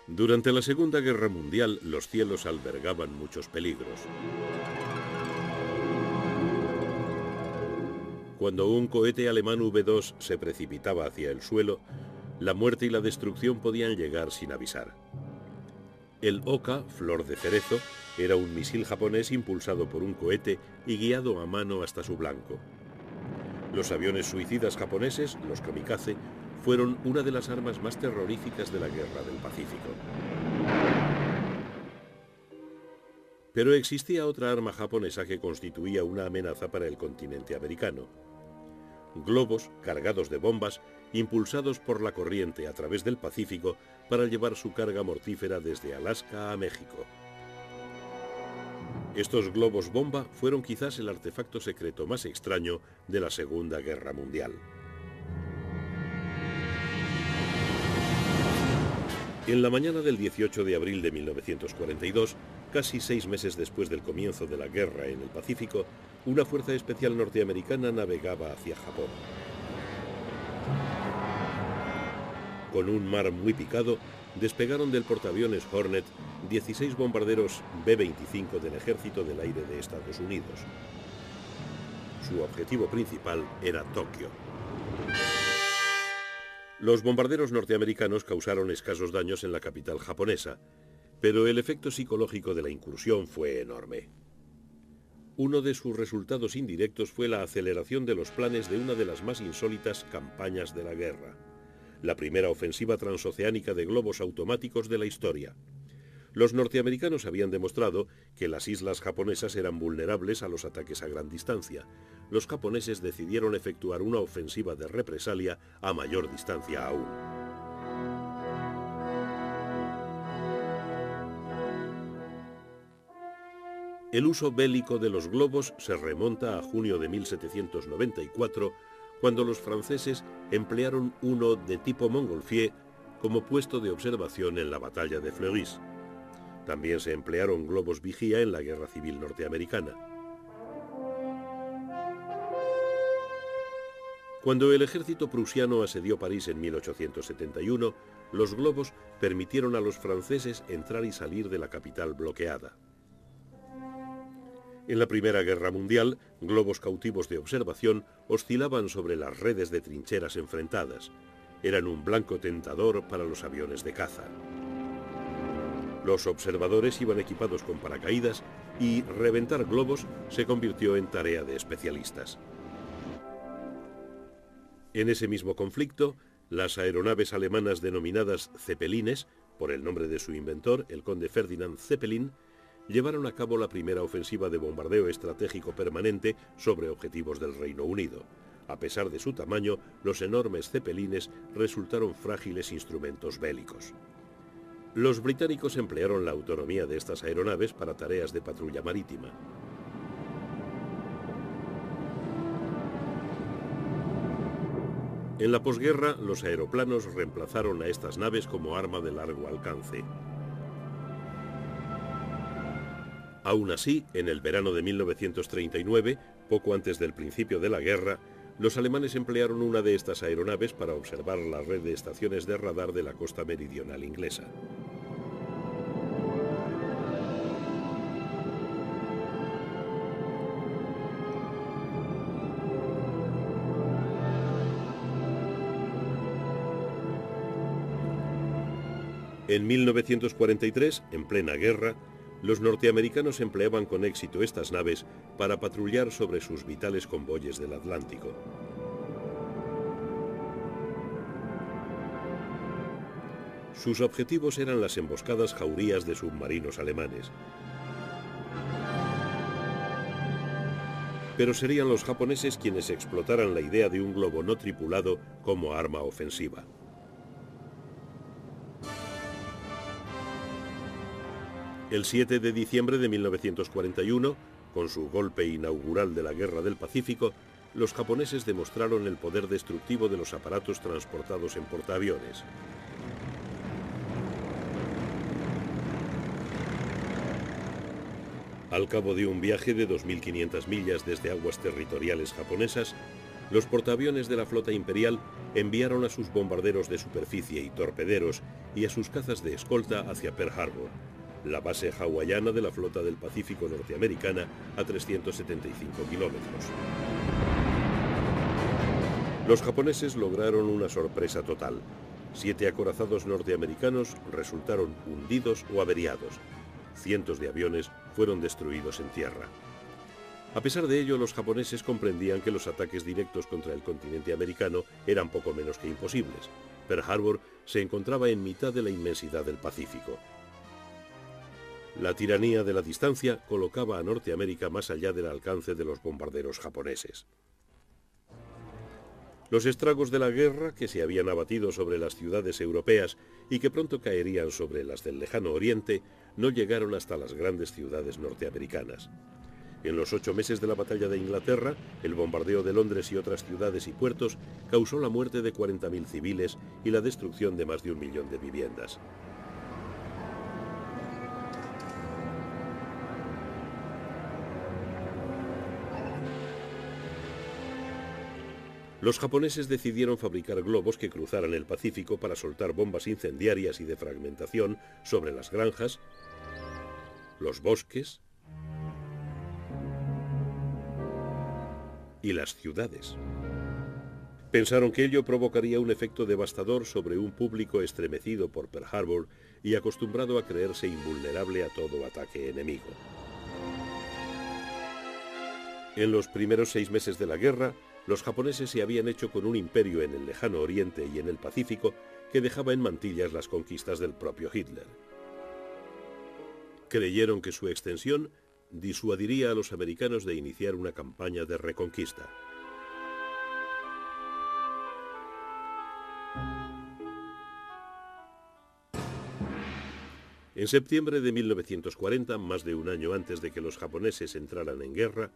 Durante la Segunda Guerra Mundial, los cielos albergaban muchos peligros. Cuando un cohete alemán V-2 se precipitaba hacia el suelo, la muerte y la destrucción podían llegar sin avisar. El Oka, flor de cerezo, era un misil japonés impulsado por un cohete y guiado a mano hasta su blanco. Los aviones suicidas japoneses, los kamikaze, fueron una de las armas más terroríficas de la Guerra del Pacífico. Pero existía otra arma japonesa que constituía una amenaza para el continente americano. Globos cargados de bombas, impulsados por la corriente a través del Pacífico para llevar su carga mortífera desde Alaska a México. Estos globos bomba fueron quizás el artefacto secreto más extraño de la Segunda Guerra Mundial. En la mañana del 18 de abril de 1942, casi 6 meses después del comienzo de la guerra en el Pacífico, una fuerza especial norteamericana navegaba hacia Japón. Con un mar muy picado, despegaron del portaaviones Hornet 16 bombarderos B-25 del Ejército del Aire de Estados Unidos. Su objetivo principal era Tokio. Los bombarderos norteamericanos causaron escasos daños en la capital japonesa, pero el efecto psicológico de la incursión fue enorme. Uno de sus resultados indirectos fue la aceleración de los planes de una de las más insólitas campañas de la guerra, la primera ofensiva transoceánica de globos automáticos de la historia. Los norteamericanos habían demostrado que las islas japonesas eran vulnerables a los ataques a gran distancia. Los japoneses decidieron efectuar una ofensiva de represalia a mayor distancia aún. El uso bélico de los globos se remonta a junio de 1794, cuando los franceses emplearon uno de tipo Montgolfier como puesto de observación en la batalla de Fleurus. También se emplearon globos vigía en la Guerra Civil Norteamericana. Cuando el ejército prusiano asedió París en 1871, los globos permitieron a los franceses entrar y salir de la capital bloqueada. En la Primera Guerra Mundial, globos cautivos de observación oscilaban sobre las redes de trincheras enfrentadas. Eran un blanco tentador para los aviones de caza. Los observadores iban equipados con paracaídas y reventar globos se convirtió en tarea de especialistas. En ese mismo conflicto, las aeronaves alemanas denominadas Zeppelines, por el nombre de su inventor, el conde Ferdinand Zeppelin, llevaron a cabo la primera ofensiva de bombardeo estratégico permanente sobre objetivos del Reino Unido. A pesar de su tamaño, los enormes Zeppelines resultaron frágiles instrumentos bélicos. Los británicos emplearon la autonomía de estas aeronaves para tareas de patrulla marítima. En la posguerra, los aeroplanos reemplazaron a estas naves como arma de largo alcance. Aún así, en el verano de 1939, poco antes del principio de la guerra, los alemanes emplearon una de estas aeronaves para observar la red de estaciones de radar de la costa meridional inglesa. En 1943, en plena guerra, los norteamericanos empleaban con éxito estas naves para patrullar sobre sus vitales convoyes del Atlántico. Sus objetivos eran las emboscadas jaurías de submarinos alemanes. Pero serían los japoneses quienes explotaran la idea de un globo no tripulado como arma ofensiva. El 7 de diciembre de 1941, con su golpe inaugural de la Guerra del Pacífico, los japoneses demostraron el poder destructivo de los aparatos transportados en portaaviones. Al cabo de un viaje de 2.500 millas desde aguas territoriales japonesas, Los portaaviones de la flota imperial enviaron a sus bombarderos de superficie y torpederos y a sus cazas de escolta hacia Pearl Harbor, la base hawaiana de la flota del Pacífico norteamericana a 375 kilómetros. Los japoneses lograron una sorpresa total. 7 acorazados norteamericanos resultaron hundidos o averiados. Cientos de aviones fueron destruidos en tierra. A pesar de ello, los japoneses comprendían que los ataques directos contra el continente americano eran poco menos que imposibles. Pearl Harbor se encontraba en mitad de la inmensidad del Pacífico. La tiranía de la distancia colocaba a Norteamérica más allá del alcance de los bombarderos japoneses. Los estragos de la guerra, que se habían abatido sobre las ciudades europeas y que pronto caerían sobre las del lejano oriente, no llegaron hasta las grandes ciudades norteamericanas. En los 8 meses de la batalla de Inglaterra, el bombardeo de Londres y otras ciudades y puertos causó la muerte de 40.000 civiles y la destrucción de más de 1 millón de viviendas. Los japoneses decidieron fabricar globos que cruzaran el Pacífico para soltar bombas incendiarias y de fragmentación sobre las granjas, los bosques y las ciudades. Pensaron que ello provocaría un efecto devastador sobre un público estremecido por Pearl Harbor y acostumbrado a creerse invulnerable a todo ataque enemigo. En los primeros 6 meses de la guerra, los japoneses se habían hecho con un imperio en el lejano oriente y en el Pacífico que dejaba en mantillas las conquistas del propio Hitler. Creyeron que su extensión disuadiría a los americanos de iniciar una campaña de reconquista. En septiembre de 1940, más de un año antes de que los japoneses entraran en guerra,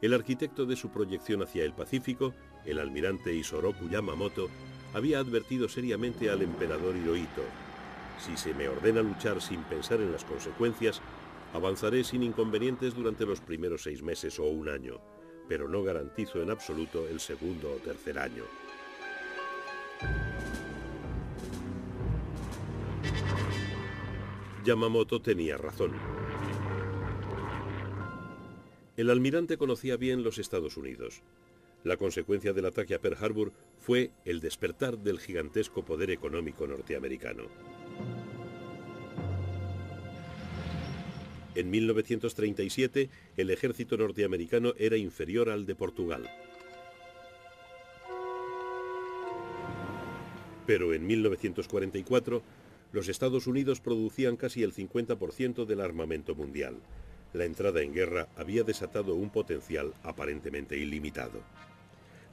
el arquitecto de su proyección hacia el Pacífico, el almirante Isoroku Yamamoto, había advertido seriamente al emperador Hirohito: si se me ordena luchar sin pensar en las consecuencias, avanzaré sin inconvenientes durante los primeros 6 meses o un año, pero no garantizo en absoluto el segundo o tercer año. Yamamoto tenía razón. El almirante conocía bien los Estados Unidos. La consecuencia del ataque a Pearl Harbor fue el despertar del gigantesco poder económico norteamericano. En 1937, el ejército norteamericano era inferior al de Portugal. Pero en 1944, los Estados Unidos producían casi el 50% del armamento mundial. La entrada en guerra había desatado un potencial aparentemente ilimitado.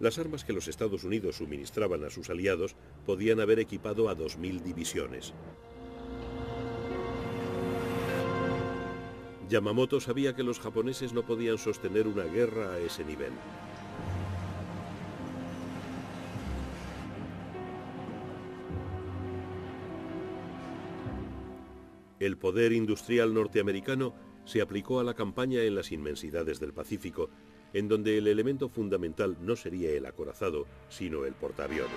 Las armas que los Estados Unidos suministraban a sus aliados podían haber equipado a 2.000 divisiones. Yamamoto sabía que los japoneses no podían sostener una guerra a ese nivel. El poder industrial norteamericano se aplicó a la campaña en las inmensidades del Pacífico, en donde el elemento fundamental no sería el acorazado, sino el portaaviones.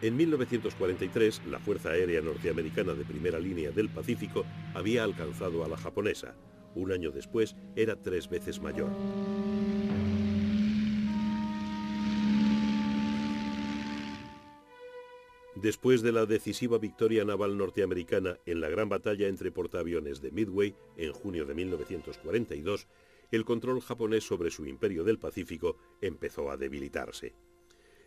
En 1943, la Fuerza Aérea Norteamericana de primera línea del Pacífico había alcanzado a la japonesa. Un año después, era 3 veces mayor. Después de la decisiva victoria naval norteamericana en la gran batalla entre portaaviones de Midway en junio de 1942, el control japonés sobre su imperio del Pacífico empezó a debilitarse.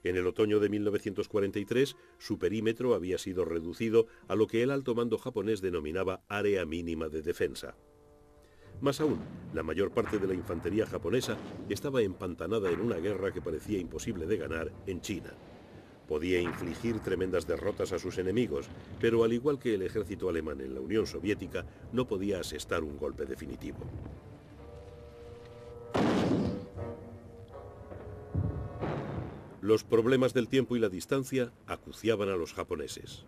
En el otoño de 1943, su perímetro había sido reducido a lo que el alto mando japonés denominaba área mínima de defensa. Más aún, la mayor parte de la infantería japonesa estaba empantanada en una guerra que parecía imposible de ganar en China. Podía infligir tremendas derrotas a sus enemigos, pero al igual que el ejército alemán en la Unión Soviética, no podía asestar un golpe definitivo. Los problemas del tiempo y la distancia acuciaban a los japoneses.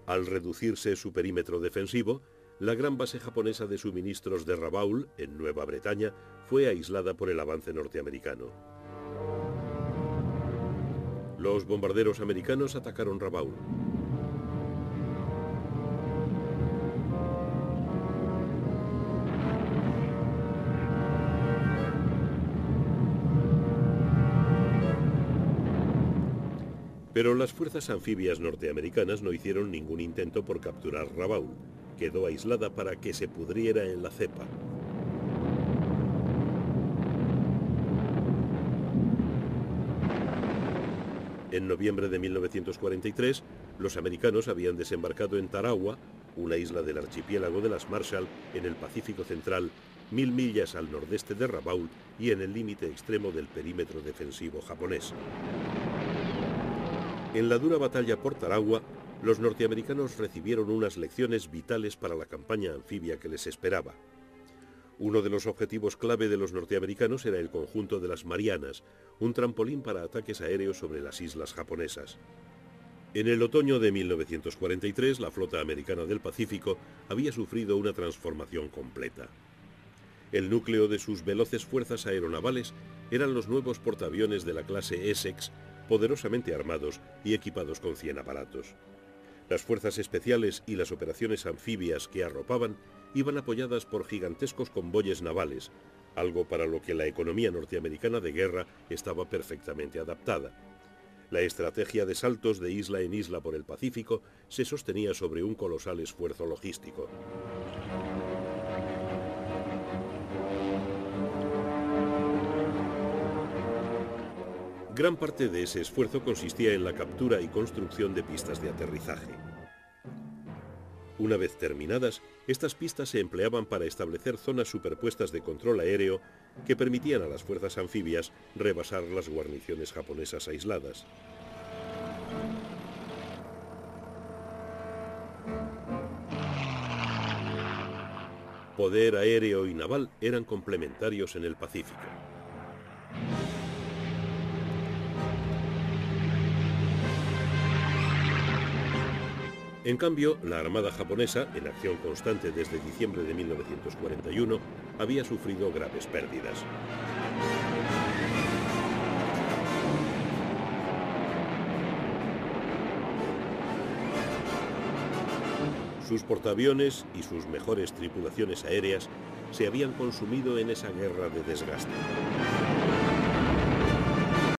Al reducirse su perímetro defensivo, la gran base japonesa de suministros de Rabaul, en Nueva Bretaña, fue aislada por el avance norteamericano. Los bombarderos americanos atacaron Rabaul. Pero las fuerzas anfibias norteamericanas no hicieron ningún intento por capturar Rabaul. Quedó aislada para que se pudriera en la cepa. En noviembre de 1943, los americanos habían desembarcado en Tarawa, una isla del archipiélago de las Marshall, en el Pacífico Central, 1000 millas al nordeste de Rabaul y en el límite extremo del perímetro defensivo japonés. En la dura batalla por Tarawa, los norteamericanos recibieron unas lecciones vitales para la campaña anfibia que les esperaba. Uno de los objetivos clave de los norteamericanos era el conjunto de las Marianas, un trampolín para ataques aéreos sobre las islas japonesas. En el otoño de 1943, la flota americana del Pacífico había sufrido una transformación completa. El núcleo de sus veloces fuerzas aeronavales eran los nuevos portaaviones de la clase Essex, poderosamente armados y equipados con 100 aparatos. Las fuerzas especiales y las operaciones anfibias que arropaban iban apoyadas por gigantescos convoyes navales, algo para lo que la economía norteamericana de guerra estaba perfectamente adaptada. La estrategia de saltos de isla en isla por el Pacífico se sostenía sobre un colosal esfuerzo logístico. Gran parte de ese esfuerzo consistía en la captura y construcción de pistas de aterrizaje. Una vez terminadas, estas pistas se empleaban para establecer zonas superpuestas de control aéreo que permitían a las fuerzas anfibias rebasar las guarniciones japonesas aisladas. Poder aéreo y naval eran complementarios en el Pacífico. En cambio, la Armada japonesa, en acción constante desde diciembre de 1941, había sufrido graves pérdidas. Sus portaaviones y sus mejores tripulaciones aéreas se habían consumido en esa guerra de desgaste.